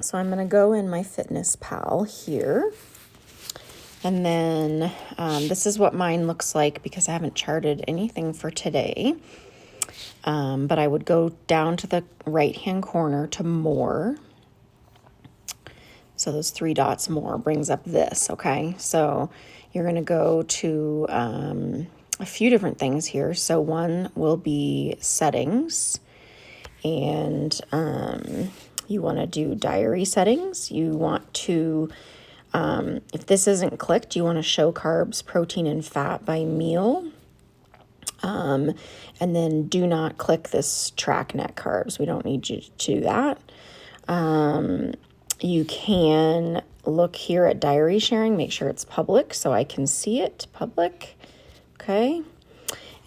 So I'm going to go in my Fitness Pal here. And then this is what mine looks like because I haven't charted anything for today. But I would go down to the right-hand corner to More. So those 3 dots, More, brings up this, okay? So you're going to go to a few different things here. So one will be Settings, and you want to do Diary Settings. You want to, if this isn't clicked, you want to show carbs, protein, and fat by meal. And then do not click this track net carbs. We don't need you to do that. You can look here at diary sharing, make sure it's public so I can see it, public, okay?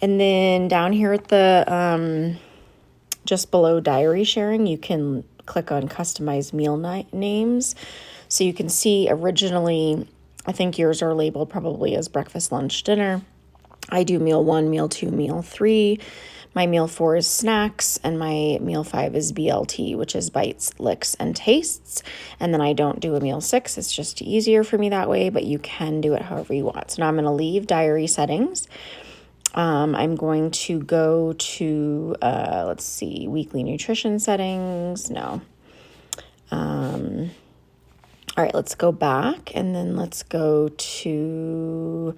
And then down here at the, just below diary sharing, you can click on customize meal names. So you can see originally, I think yours are labeled probably as breakfast, lunch, dinner. I do meal 1, meal 2, meal 3. My meal 4 is snacks, and my meal 5 is BLT, which is bites, licks, and tastes. And then I don't do a meal 6. It's just easier for me that way, but you can do it however you want. So now I'm going to leave diary settings. I'm going to go to, let's see, weekly nutrition settings. No. All right, let's go back, and then let's go to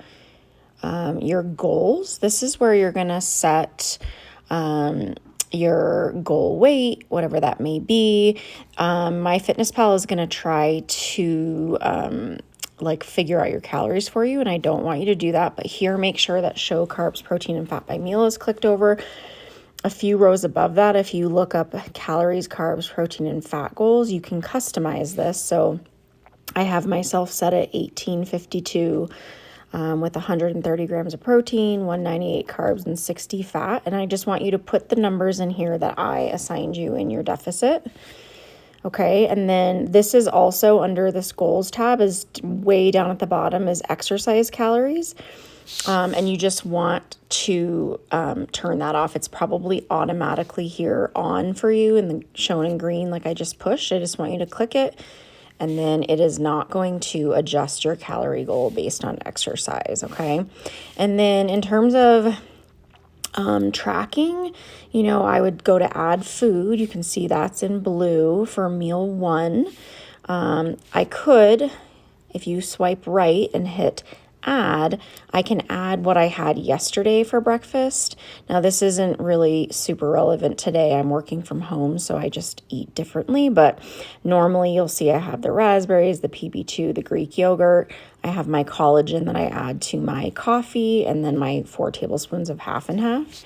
your goals. This is where you're going to set your goal weight, whatever that may be. My Fitness Pal is going to try to figure out your calories for you, and I don't want you to do that. But here, make sure that show carbs, protein, and fat by meal is clicked over. A few rows above that, if you look up calories, carbs, protein, and fat goals, you can customize this. So I have myself set at 1852 with 130 grams of protein, 198 carbs, and 60 fat. And I just want you to put the numbers in here that I assigned you in your deficit. Okay, and then this is also under this goals tab, is way down at the bottom, is exercise calories. And you just want to turn that off. It's probably automatically here on for you and shown in green like I just pushed. I just want you to click it. And then it is not going to adjust your calorie goal based on exercise, okay? And then in terms of tracking, I would go to add food. You can see that's in blue for meal 1. I could, if you swipe right and hit add, I can add what I had yesterday for breakfast. Now, this isn't really super relevant today. I'm working from home, so I just eat differently. But normally you'll see I have the raspberries, the PB2, the Greek yogurt. I have my collagen that I add to my coffee, and then my 4 tablespoons of half and half.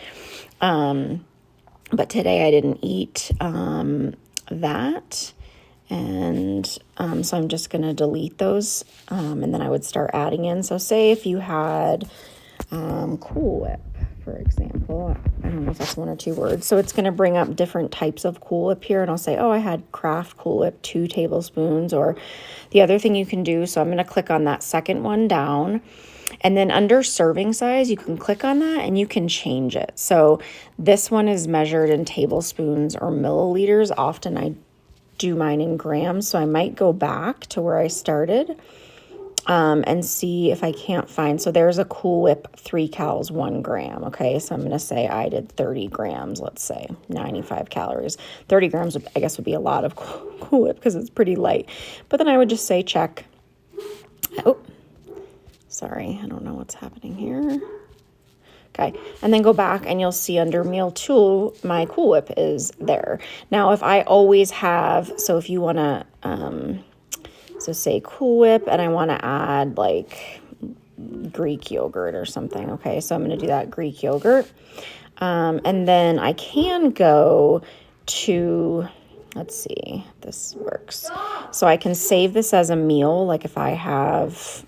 But today I didn't eat that. And so I'm just going to delete those, and then I would start adding in. So say if you had Cool Whip, for example. I don't know if that's 1 or 2 words. So it's going to bring up different types of Cool Whip here, and I'll say, I had Kraft Cool Whip 2 tablespoons. Or the other thing you can do, so I'm going to click on that second one down. And then under serving size, you can click on that and you can change it. So this one is measured in tablespoons or milliliters. Often I do mine in grams, so I might go back to where I started and see if I can't find. So there's a Cool Whip 3 calories 1 gram. Okay, so I'm going to say I did 30 grams, let's say 95 calories. 30 grams would, I guess, would be a lot of Cool Whip because it's pretty light. But then I would just say check. Oh, sorry, I don't know what's happening here. Okay, and then go back and you'll see under meal 2, my Cool Whip is there. Now, if I always have, so if you want to, so say Cool Whip and I want to add like Greek yogurt or something. Okay, so I'm going to do that Greek yogurt. And then I can go to, let's see, if this works. So I can save this as a meal, like if I have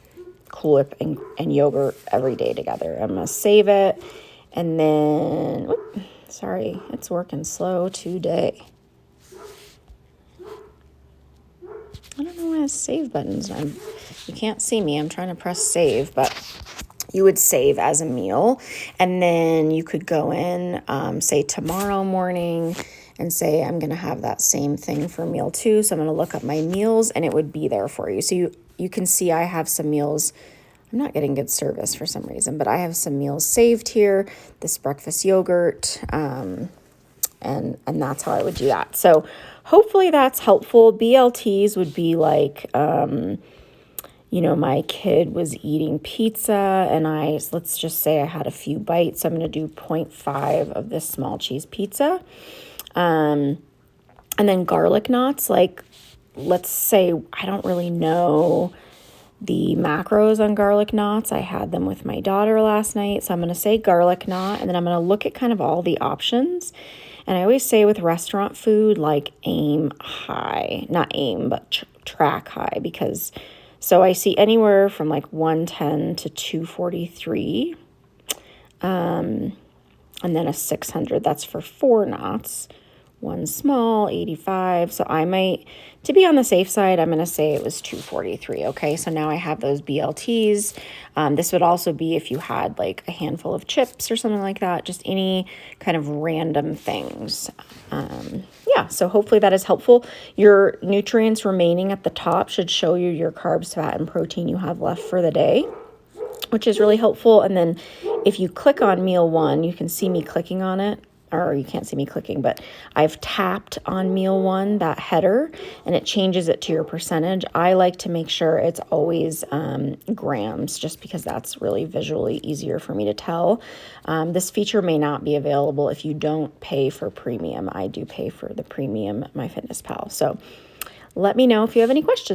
Cool Whip and yogurt every day together. I'm going to save it, and then, sorry, it's working slow today. I don't know why it has save buttons. You can't see me. I'm trying to press save, but you would save as a meal, and then you could go in, say tomorrow morning, and say I'm going to have that same thing for meal 2. So I'm going to look up my meals and it would be there for you. So you can see I have some meals. I'm not getting good service for some reason, but I have some meals saved here. This breakfast yogurt, and that's how I would do that. So hopefully that's helpful. BLTs would be like, my kid was eating pizza and let's just say I had a few bites. So I'm going to do 0.5 of this small cheese pizza. And then garlic knots, like, let's say, I don't really know the macros on garlic knots. I had them with my daughter last night. So I'm going to say garlic knot, and then I'm going to look at kind of all the options. And I always say with restaurant food, like aim high, not aim, but track high, because so I see anywhere from like 110 to 243. And then a 600, that's for 4 knots. One small, 85. So I might, to be on the safe side, I'm going to say it was 243. Okay, so now I have those BLTs. This would also be if you had like a handful of chips or something like that, just any kind of random things. Yeah, so hopefully that is helpful. Your nutrients remaining at the top should show you your carbs, fat, and protein you have left for the day, which is really helpful. And then if you click on meal 1, you can see me clicking on it, or you can't see me clicking, but I've tapped on meal 1, that header, and it changes it to your percentage. I like to make sure it's always grams, just because that's really visually easier for me to tell. This feature may not be available if you don't pay for premium. I do pay for the premium MyFitnessPal. So let me know if you have any questions.